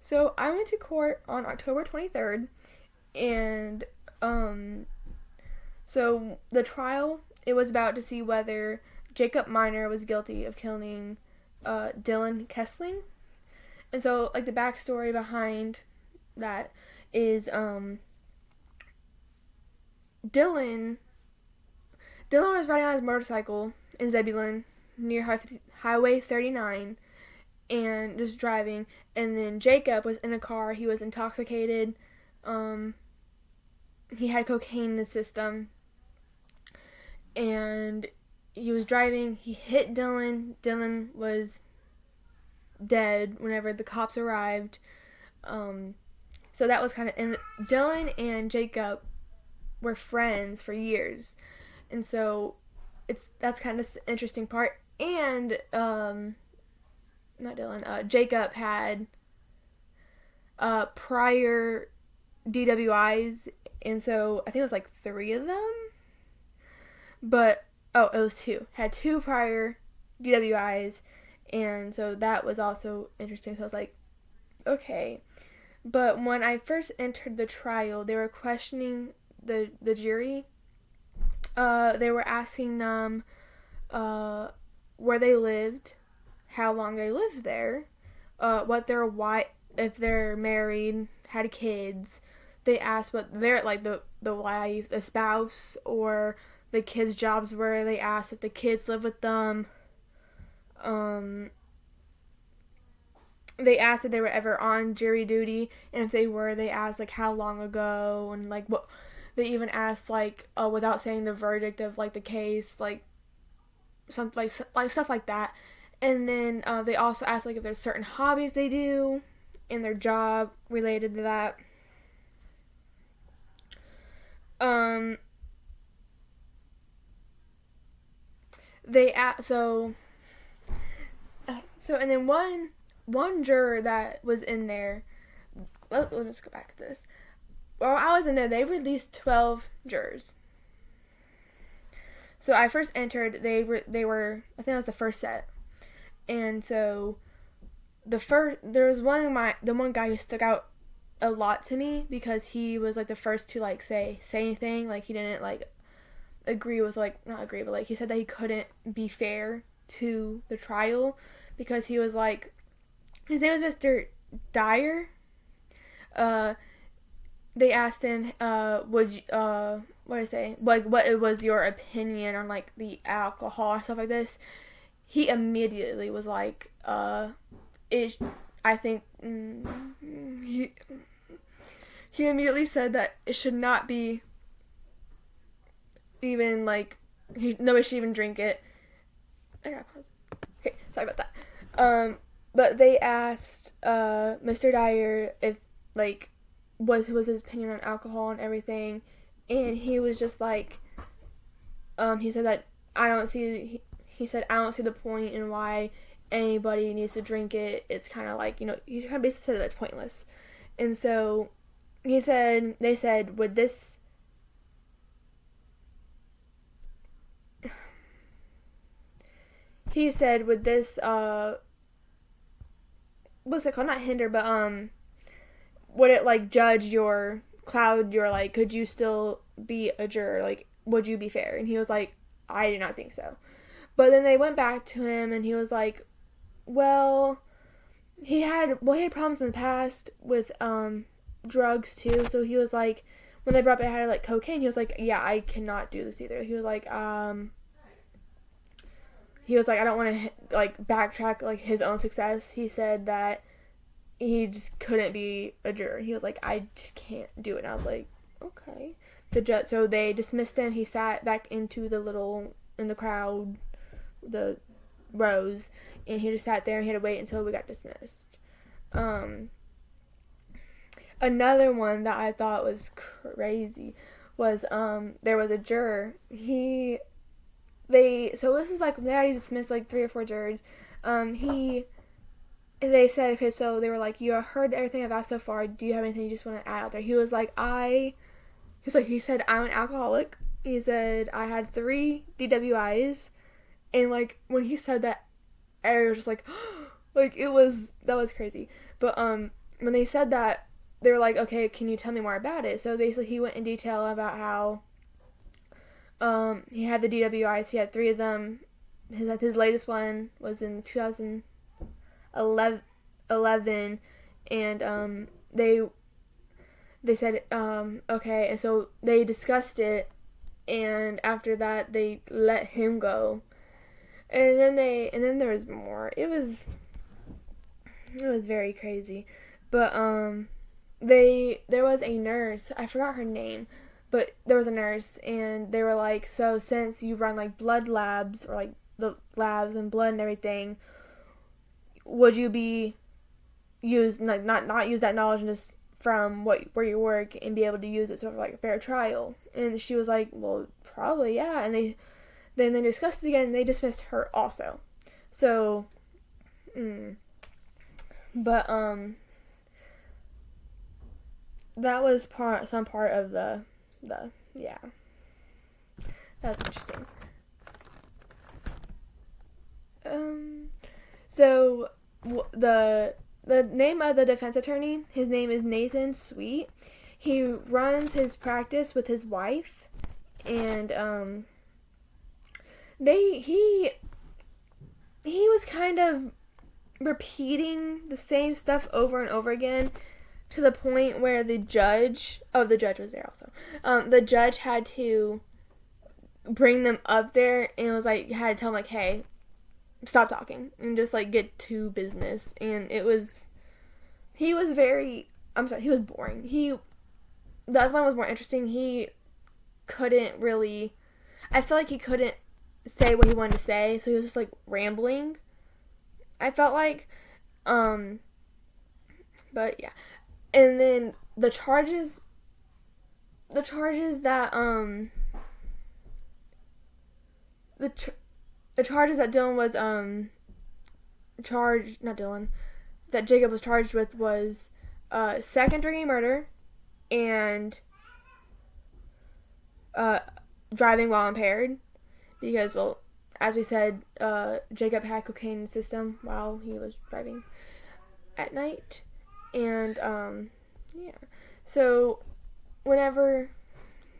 So I went to court on October 23rd, and so the trial, it was about to see whether Jacob Miner was guilty of killing Dylan Kessling. And so like the backstory behind that is Dylan Dylan was riding on his motorcycle in Zebulon near Highway 39 and just driving, and then Jacob was in a car. He was intoxicated. Um, he had cocaine in his system, and he was driving. He hit Dylan. Dylan was dead whenever the cops arrived. Um, so that was kind of, and Dylan and Jacob were friends for years, and so that's kind of the interesting part. And not Dylan, Jacob had prior DWIs, and so I think it was like 3 of them. But it was 2. Had 2 prior DWIs, and so that was also interesting. So I was like, okay. But when I first entered the trial, they were questioning the jury. They were asking them where they lived, how long they lived there, what their wife, if they're married, had kids. They asked what their the wife, the spouse, or the kids' jobs were. They asked if the kids live with them. They asked if they were ever on jury duty, and if they were, they asked like how long ago, and like what. They even asked like without saying the verdict of like the case, like something like stuff like that. And then they also asked like if there's certain hobbies they do in their job related to that. They asked, so and then one juror that was in there. Let me just go back to this. While I was in there, they released 12 jurors. So I first entered. They were I think that was the first set, and so there was the one guy who stuck out a lot to me because he was like the first to like say anything. Like he didn't like agree with like not agree, but like he said that he couldn't be fair to the trial because he was like, his name was Mr. Dyer. They asked him, would you, what did I say? Like, what was your opinion on like the alcohol and stuff like this? He immediately was like, I think he immediately said that it should not be even like nobody should even drink it. I gotta pause. Okay, sorry about that. But they asked Mr. Dyer if like what was his opinion on alcohol and everything, and he was just like, he said that he said I don't see the point in why anybody needs to drink it. It's kind of like, he kind of basically said that it's pointless. And so they said, would this what's it called, not hinder, but would it like cloud your like, could you still be a juror, like would you be fair? And he was like, I do not think so. But then they went back to him and he was like, well, he had problems in the past with drugs too. So he was like, when they brought up had like cocaine, he was like, yeah, I cannot do this either. He was like, I don't want to like backtrack like his own success. He said that he just couldn't be a juror. He was like, I just can't do it. And I was like, okay. So they dismissed him. He sat back in the crowd, the rows, and he just sat there and he had to wait until we got dismissed. Another one that I thought was crazy was there was a juror. So this is like, they already dismissed like 3 or 4 jurors. They said, okay, so they were like, you heard everything I've asked so far. Do you have anything you just want to add out there? He was like, he said, I'm an alcoholic. He said, I had 3 DWIs. And like, when he said that, I was just like, like that was crazy. But when they said that, they were like, okay, can you tell me more about it? So basically, he went in detail about how he had the DWIs. He had 3 of them. His latest one was in 2011, and they said okay, and so they discussed it, and after that they let him go, and then there was more. It was very crazy, but there was a nurse. I forgot her name, but there was a nurse, and they were like, so since you run like blood labs, or like the labs and blood and everything, would you be use like not use that knowledge and just from where you work and be able to use it sort of like a fair trial? And she was like, well, probably, yeah. And then they discussed it again, and they dismissed her also. So but that was some part of the yeah, that was interesting. So the name of the defense attorney, his name is Nathan Sweet. He runs his practice with his wife, and he was kind of repeating the same stuff over and over again, to the point where the judge was there also. The judge had to bring them up there, and it was like, had to tell him like, hey, stop talking and just like get to business. And he was boring. The other one was more interesting. He couldn't really, I feel like he couldn't say what he wanted to say, so he was just like rambling, I felt like. But yeah. And then the charges that the charges that Dylan was that Jacob was charged with was second-degree murder and driving while impaired, because, well, as we said, Jacob had cocaine in the system while he was driving at night. And yeah, so whenever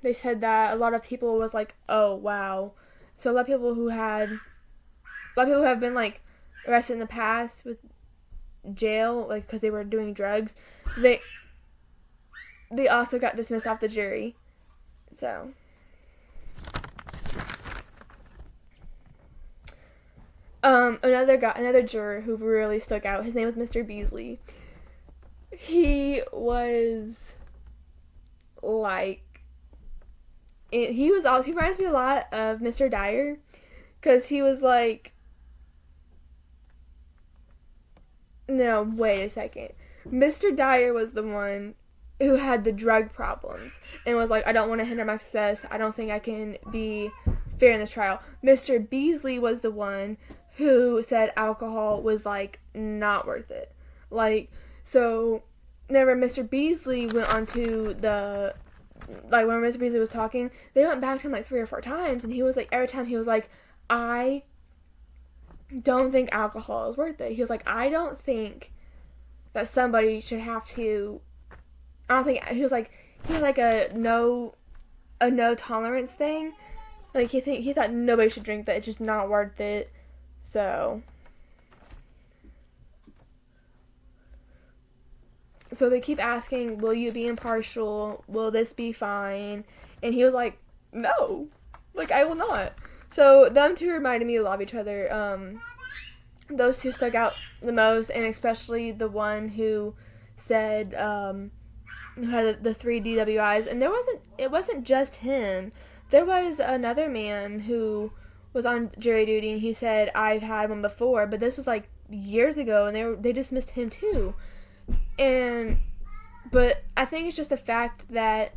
they said that, a lot of people was like, oh wow. So a lot of people who have been like arrested in the past with jail, like because they were doing drugs, they also got dismissed off the jury. So another juror who really stuck out, his name was Mr. Beasley. He was like, he reminds me a lot of Mr. Dyer, because he was like, no, wait a second. Mr. Dyer was the one who had the drug problems and was like, I don't want to hinder my success. I don't think I can be fair in this trial. Mr. Beasley was the one who said alcohol was like not worth it. Like, so whenever Mr. Beasley went on to when Mr. Beasley was talking, they went back to him like 3 or 4 times, and he was like, every time he was like, I don't think alcohol is worth it. He was like, I don't think that somebody should have to, he was like a no tolerance thing. Like, he thought nobody should drink that. It's just not worth it. So they keep asking, will you be impartial? Will this be fine? And he was like, no. Like, I will not. So them two reminded me a lot of each other. Those two stuck out the most, and especially the one who said, who had the 3 DWIs. And it wasn't just him. There was another man who was on jury duty, and he said, I've had one before, but this was like years ago, and they dismissed him too. But I think it's just the fact that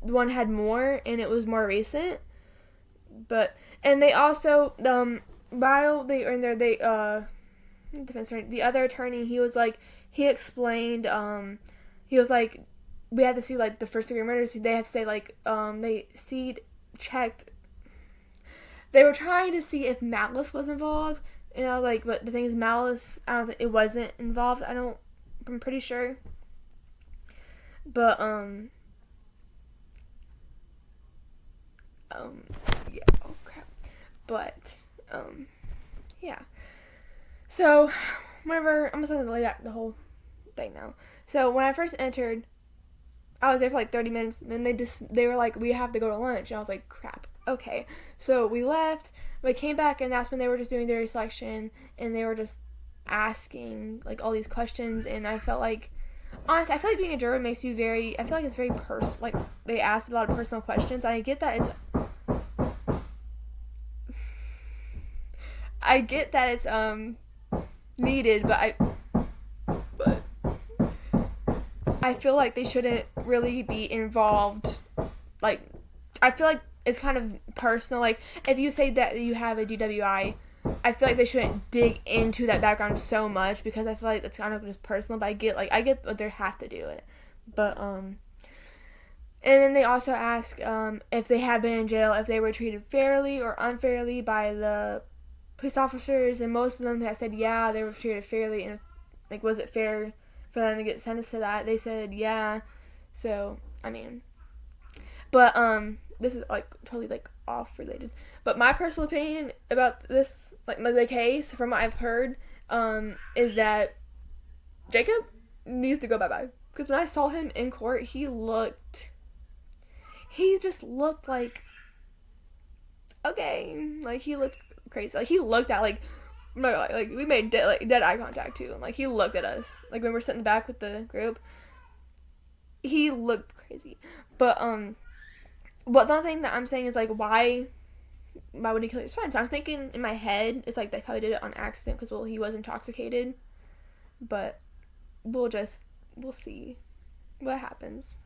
the one had more, and it was more recent. And they also, while they were in there, the other attorney, he explained, he was like, we had to see like the first degree murders. They had to say like, checked. They were trying to see if malice was involved, but the thing is, malice, I don't think it wasn't involved. I don't I'm pretty sure. But yeah, oh crap. But yeah. So whenever I'm just gonna lay out the whole thing now. So when I first entered, I was there for like 30 minutes, and then they were like, we have to go to lunch, and I was like, crap. Okay. So we left, we came back, and that's when they were just doing their selection, and they were just asking like all these questions, and I felt like, honestly, I feel like being a juror makes you very, I feel like it's very like they ask a lot of personal questions. I get that it's needed, but I feel like they shouldn't really be involved. Like, I feel like it's kind of personal. Like, if you say that you have a DWI, I feel like they shouldn't dig into that background so much, because I feel like it's kind of just personal. But I get what they have to do it. But and then they also ask if they have been in jail, if they were treated fairly or unfairly by the police officers, and most of them that said yeah, they were treated fairly, and like, was it fair for them to get sentenced to that? They said yeah. So I mean, but this is like totally like off related, but my personal opinion about this, like the case, from what I've heard, is that Jacob needs to go bye-bye, because when I saw him in court, he just looked like, okay, like he looked crazy. Like he looked at like we made dead eye contact too. Like he looked at us, like when we're sitting back with the group. He looked crazy. But the other thing that I'm saying is like, why would he kill his friend? So I'm thinking in my head, it's like they probably did it on accident because, well, he was intoxicated. But we'll see what happens.